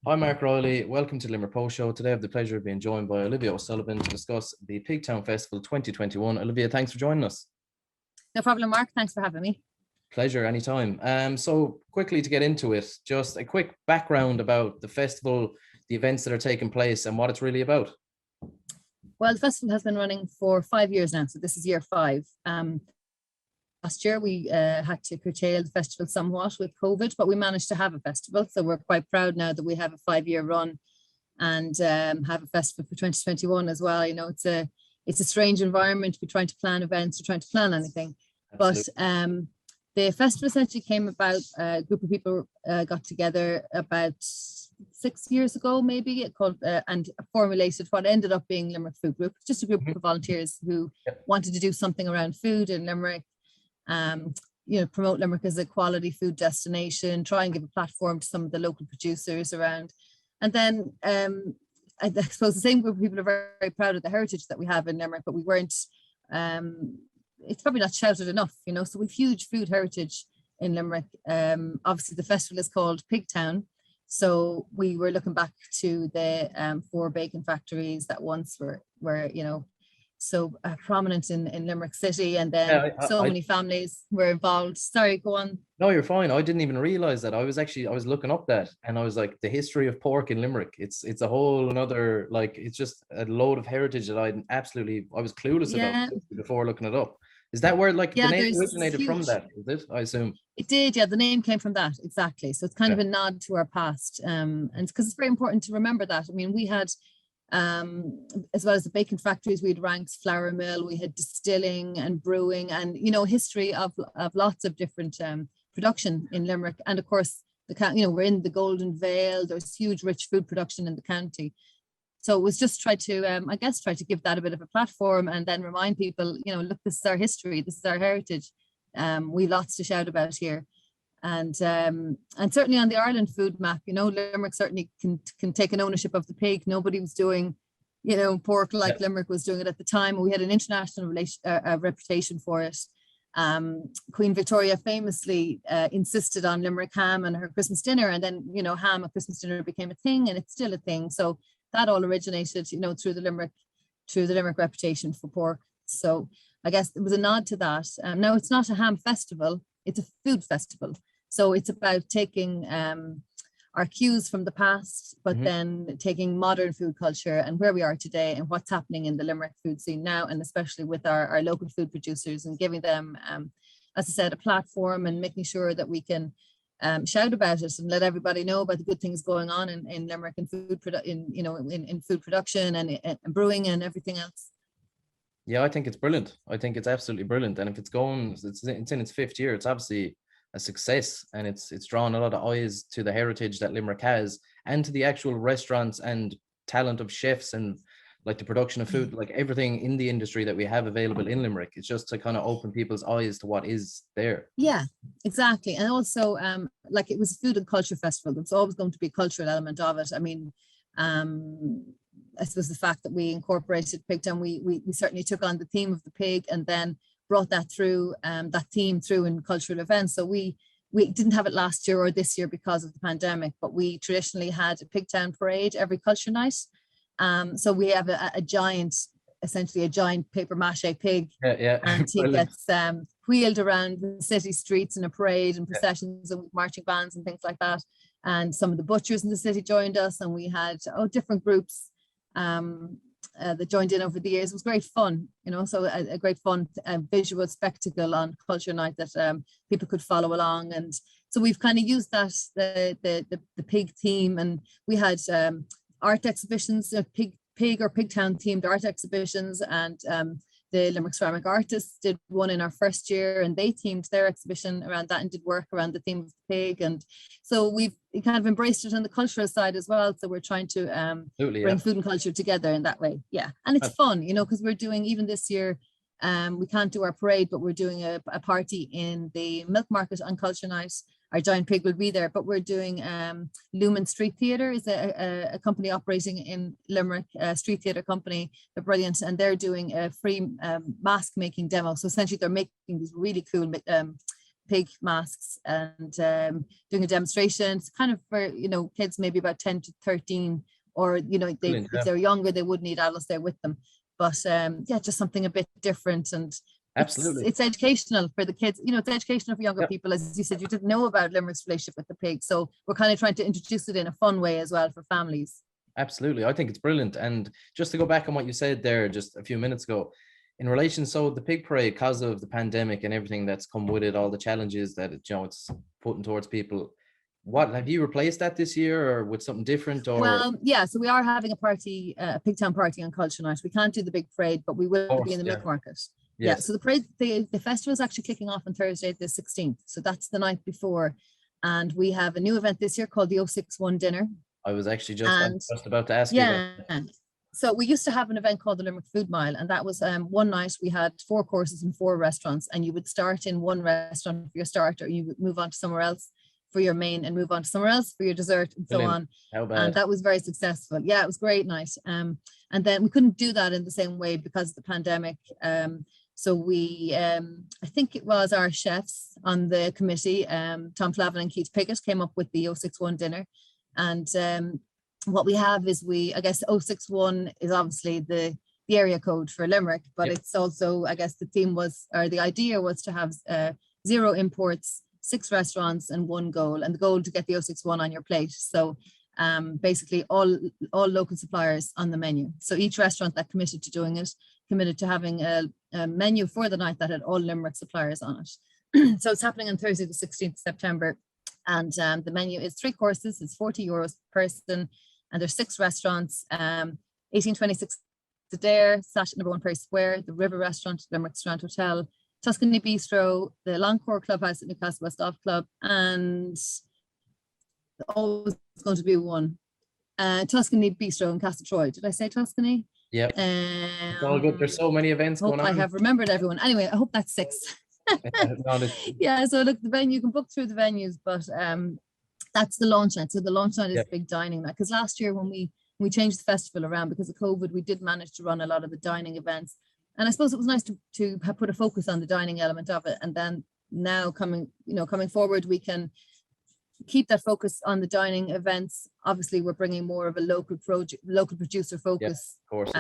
Hi, Mark Reilly. Welcome to the Limerick Post Show. Today I have the pleasure of being joined by Olivia O'Sullivan to discuss the Pigtown Festival 2021. Olivia, thanks for joining us. No problem, Mark. Thanks for having me. Pleasure, anytime. So quickly to get into it, just a quick background about the festival, the events that are taking place and what it's really about. Well, the festival has been running for 5 years now, so this is year 5. Last year we had to curtail the festival somewhat with COVID, but we managed to have a festival. So we're quite proud now that we have a 5-year run and have a festival for 2021 as well. You know, it's a strange environment to be trying to plan events or trying to plan anything. Absolutely. But the festival essentially came about, a group of people got together about 6 years ago, maybe, called and formulated what ended up being Limerick Food Group, just a group of volunteers who wanted to do something around food in Limerick. Promote Limerick as a quality food destination, try and give a platform to some of the local producers around. And then I suppose the same group of people are very, very proud of the heritage that we have in Limerick, but we weren't, it's probably not shouted enough, you know, so we've huge food heritage in Limerick. Obviously the festival is called Pigtown. So we were looking back to the 4 bacon factories that once were you know, so prominent in Limerick City, and then many families were involved. Sorry, go on. No, you're fine. I didn't even realize that. I was looking up that, and I was like, the history of pork in Limerick. It's a whole another, like, it's just a load of heritage that I was clueless about before looking it up. Is that where the name originated from? That is it, I assume. It did, yeah. The name came from that, exactly. So it's kind of a nod to our past, and because it's very important to remember that. I mean, we had. As well as the bacon factories, we had Ranks flour mill, we had distilling and brewing, and history of lots of different production in Limerick. And of course, we're in the Golden Vale. There's huge, rich food production in the county. So it was just try to give that a bit of a platform, and then remind people, look, this is our history, this is our heritage. We've lots to shout about here. And certainly on the Ireland food map, Limerick certainly can take an ownership of the pig. Nobody was doing, pork like Limerick was doing it at the time. We had an international reputation for it. Queen Victoria famously insisted on Limerick ham and her Christmas dinner, and then ham at Christmas dinner became a thing, and it's still a thing. So that all originated, through the Limerick reputation for pork. So I guess it was a nod to that. Now it's not a ham festival; it's a food festival. So it's about taking our cues from the past, but then taking modern food culture and where we are today and what's happening in the Limerick food scene now, and especially with our local food producers, and giving them, as I said, a platform, and making sure that we can shout about it and let everybody know about the good things going on in Limerick and in food production and brewing and everything else. Yeah, I think it's brilliant. I think it's absolutely brilliant. And if it's in its 5th year, it's obviously a success, and it's drawn a lot of eyes to the heritage that Limerick has, and to the actual restaurants and talent of chefs, and like the production of food, like everything in the industry that we have available in Limerick. It's just to kind of open people's eyes to what is there. Yeah, exactly. And also it was a food and culture festival. There's always going to be a cultural element of it. I mean, I suppose the fact that we incorporated Pigtown, we certainly took on the theme of the pig, and then brought that through, that theme through in cultural events. So we didn't have it last year or this year because of the pandemic, but we traditionally had a Pigtan Parade every culture night. So we have essentially a giant paper mache pig, and he gets wheeled around the city streets in a parade and processions and marching bands and things like that. And some of the butchers in the city joined us, and we had different groups that joined in over the years. It was great fun, so a great fun visual spectacle on culture night that people could follow along. And so we've kind of used that, the pig theme, and we had art exhibitions, pig or Pigtown themed art exhibitions, and the Limerick Ceramic Artists did one in our first year, and they themed their exhibition around that and did work around the theme of the pig. And so we've kind of embraced it on the cultural side as well. So we're trying to bring food and culture together in that way. Yeah. And it's fun, because we're doing, even this year, we can't do our parade, but we're doing a party in the Milk Market on Culture Night. Our giant pig will be there, but we're doing Lumen Street Theatre is a company operating in Limerick, a street theatre company. They're brilliant, and they're doing a free mask making demo. So essentially they're making these really cool pig masks and doing a demonstration. It's kind of for, you know, kids maybe about 10 to 13, or, you know, if they're younger, they would need adults there with them. But yeah, just something a bit different. And Absolutely. it's educational for the kids. You know, it's educational for younger people. As you said, you didn't know about Limerick's relationship with the pig. So we're kind of trying to introduce it in a fun way as well for families. Absolutely. I think it's brilliant. And just to go back on what you said there just a few minutes ago, in relation, so the pig parade, because of the pandemic and everything that's come with it, all the challenges that it, you know, it's putting towards people, what have you replaced that this year, or with something different? Or well, yeah, so we are having a party, a Pigtown party on Culture Night. We can't do the big parade, but we will be in the milk market. Yeah, so the parade, the festival is actually kicking off on Thursday the 16th. So that's the night before. And we have a new event this year called the 061 dinner. I was actually just about to ask you about. So we used to have an event called the Limerick Food Mile, and that was one night we had 4 courses in 4 restaurants, and you would start in one restaurant for your starter, you would move on to somewhere else for your main, and move on to somewhere else for your dessert, and so on. How bad? And that was very successful. Yeah, it was a great night. And then we couldn't do that in the same way because of the pandemic. So we, I think it was our chefs on the committee, Tom Flavin and Keith Piggott, came up with the 061 dinner. And what we have is I guess 061 is obviously the area code for Limerick, but it's also, I guess the theme was, or the idea was to have 0 imports, 6 restaurants and 1 goal, and the goal to get the 061 on your plate. So basically all local suppliers on the menu. So each restaurant that committed to doing it, committed to having a menu for the night that had all Limerick suppliers on it. So it's happening on Thursday, the 16th of September. And the menu is 3 courses, it's €40 per person, and there's 6 restaurants, 1826 Adair, Sash number 1 Perry Square, the River Restaurant, Limerick Strand Hotel, Tuscany Bistro, the Longcore Clubhouse at Newcastle West Golf Club, and always going to be one, Tuscany Bistro in Castle. Did I say Tuscany? Yep. It's all good. There's so many events going on. I have remembered everyone. Anyway, I hope that's 6. Yeah, so look, the venue, you can book through the venues, but that's the launch night. So the launch night is big dining night, because last year when we changed the festival around because of COVID, we did manage to run a lot of the dining events, and I suppose it was nice to have put a focus on the dining element of it. And then now coming forward, we can keep that focus on the dining events. Obviously, we're bringing more of a local producer focus. Yeah, of course.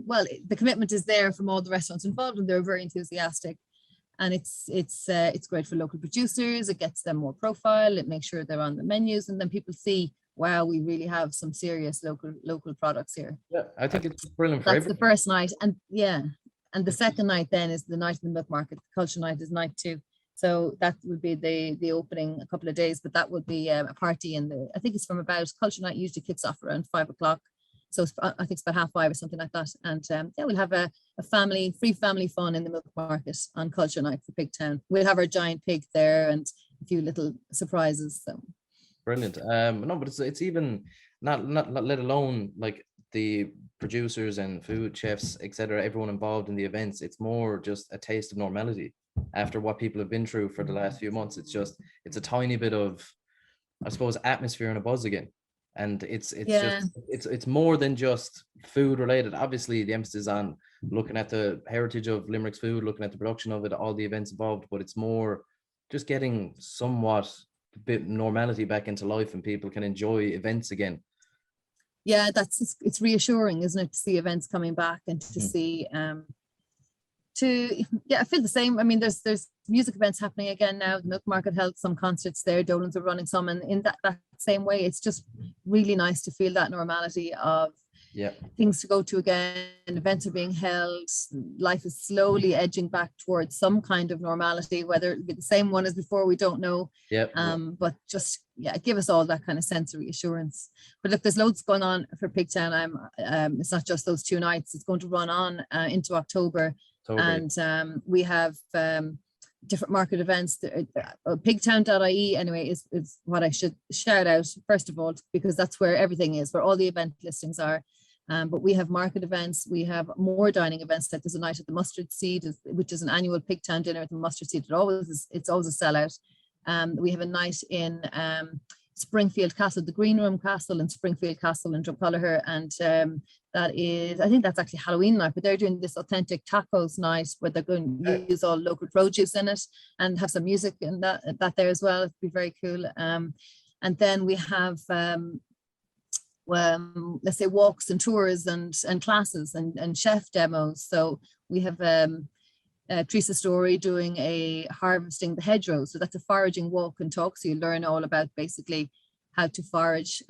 Well, the commitment is there from all the restaurants involved, and they're very enthusiastic. And it's great for local producers. It gets them more profile. It makes sure they're on the menus, and then people see, wow, we really have some serious local products here. Yeah, I think it's brilliant for That's everyone. the first night, and and the second night then is the night in the milk market. The culture night is night 2. So that would be the opening a couple of days, but that would be a party I think it's from about, culture night usually kicks off around 5 o'clock. So I think it's about 5:30 or something like that. And yeah, we'll have a free family fun in the milk market on Culture Night for Pigtown. We'll have our giant pig there and a few little surprises. So brilliant. No, but it's even not let alone like the producers and food chefs, etc., everyone involved in the events. It's more just a taste of normality after what people have been through for the last few months. It's a tiny bit of, I suppose, atmosphere and a buzz again. And it's more than just food related. Obviously, the emphasis on looking at the heritage of Limerick's food, looking at the production of it, all the events involved, but it's more just getting somewhat a bit normality back into life, and people can enjoy events again. Yeah, it's reassuring, isn't it, to see events coming back and to see I feel the same. I mean, there's music events happening again now. The milk market held some concerts there. Dolan's are running some, and in that same way, it's just really nice to feel that normality of things to go to again. Events are being held. Life is slowly edging back towards some kind of normality. Whether it'll be the same one as before, we don't know. But just give us all that kind of sense of reassurance. But look, there's loads going on for Pigtown. It's not just those 2 nights. It's going to run on into October. Totally. And we have different market events. Pigtown.ie anyway is what I should shout out first of all, because that's where everything is, where all the event listings are. But we have market events. We have more dining events. Like there's a night at the Mustard Seed, which is an annual Pigtown dinner at the Mustard Seed. It's always a sellout. We have a night in Springfield Castle, the Green Room Castle and Springfield Castle in Drumcolliher. And that is, I think that's actually Halloween night, but they're doing this authentic tacos night where they're going to use all local produce in it and have some music and that there as well. It'd be very cool. And then we have, let's say, walks and tours and classes and chef demos. So we have Teresa Story doing a harvesting the hedgerow. So that's a foraging walk and talk. So you learn all about basically how to forage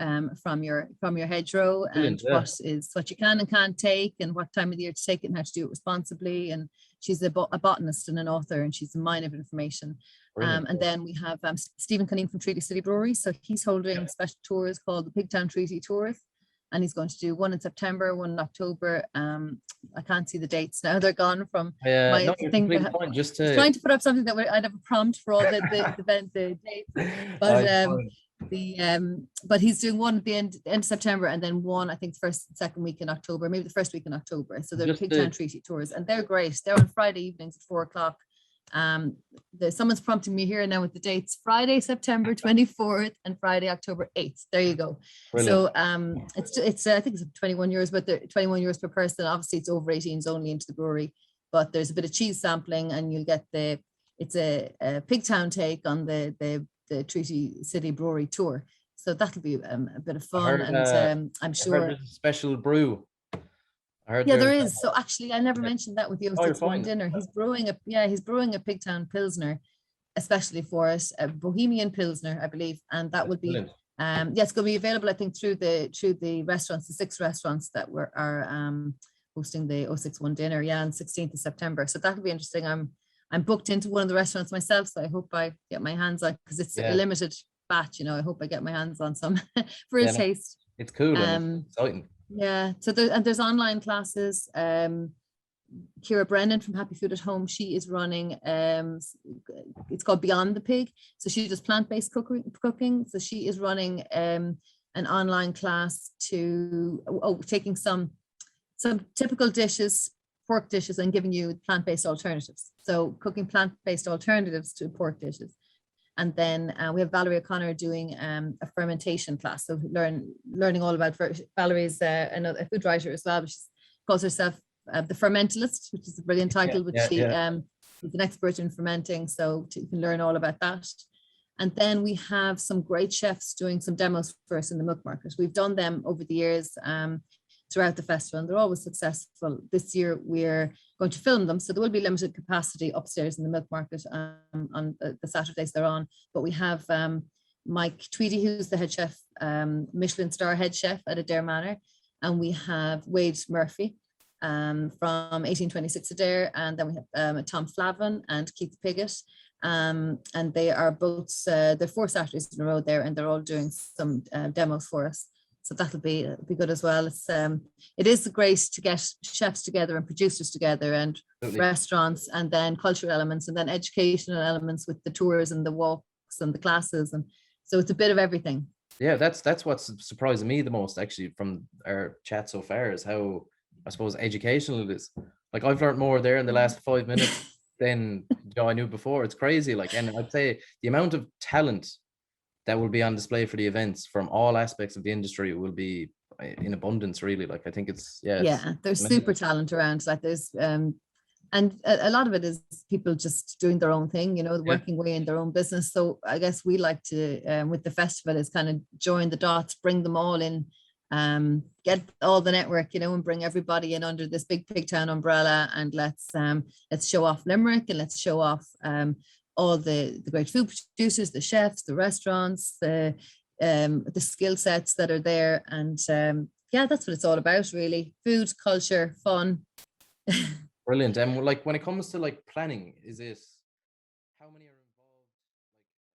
from your hedgerow and what you can and can't take and what time of the year to take it and how to do it responsibly. And she's a botanist and an author, and she's a mine of information. And then we have Stephen Cunning from Treaty City Brewery. So he's holding special tours called the Pigtown Treaty Tours. And he's going to do one in September, one in October. I can't see the dates now; they're gone from my thing. Just trying to put up something that I'd have a prompt for all the dates. But but he's doing one at the end of September, and then one I think the first and second week in October, maybe the first week in October. So they're Pigtown Treaty Tours, and they're great. They're on Friday evenings at 4:00. Someone's prompting me here now with the dates: Friday, September 24th and Friday, October 8th. There you go. Brilliant. So it's I think it's 21 euros, but they're 21 euros per person. Obviously it's over 18s only into the brewery, but there's a bit of cheese sampling, and you'll get it's a Pigtown take on the Treaty City Brewery tour. So that'll be a bit of fun. I'm sure there's a special brew. There is. So actually, I never mentioned that with the 061 dinner. He's brewing a Pigtan Pilsner, especially for us, a Bohemian Pilsner, I believe, and that will be it's going to be available, I think, through the restaurants, the 6 restaurants that are hosting the 061 dinner, on 16th of September. So that'll be interesting. I'm booked into one of the restaurants myself, so I hope I get my hands on, because it's a limited batch. I hope I get my hands on some for a taste. It's cool. And it's exciting. Yeah, so there's online classes. Ciara Brennan from Happy Food at Home, she is running, it's called Beyond the Pig. So she does plant-based cooking. So she is running an online class to taking some typical dishes, pork dishes, and giving you plant-based alternatives. So cooking plant-based alternatives to pork dishes. And then we have Valerie O'Connor doing a fermentation class. So learning all about Valerie's a food writer as well, but she calls herself the Fermentalist, which is a brilliant title. She is an expert in fermenting, so you can learn all about that. And then we have some great chefs doing some demos for us in the Milk Market. We've done them over the years throughout the festival, and they're always successful. This year we're going to film them, so there will be limited capacity upstairs in the Milk Market on the Saturdays they're on. But we have Mike Tweedy, who's the head chef, Michelin star head chef at Adair Manor, and we have Wade Murphy from 1826 Adair, and then we have Tom Flavin and Keith Piggott, and they are both they're 4 Saturdays in a row there, and they're all doing some demos for us. So that'll be good as well. It is great to get chefs together and producers together, and restaurants, and then cultural elements, and then educational elements with the tours and the walks and the classes, and so it's a bit of everything. Yeah, that's what's surprising me the most, actually, from our chat so far, is how, I suppose, educational it is. Like, I've learned more there in the last 5 minutes than I knew before. It's crazy. Like, and I'd say the amount of talent that will be on display for the events from all aspects of the industry will be in abundance, really. Like, I think there's super talent around. Like, there's and a lot of it is people just doing their own thing, working away in their own business. So I guess we like to with the festival is kind of join the dots, bring them all in, get all the network, and bring everybody in under this big Pigtown umbrella, and let's show off Limerick, and let's show off all the great food producers, the chefs, the restaurants, the skill sets that are there. And that's what it's all about, really. Food, culture, fun. Brilliant. And like, when it comes to like planning, is it, how many are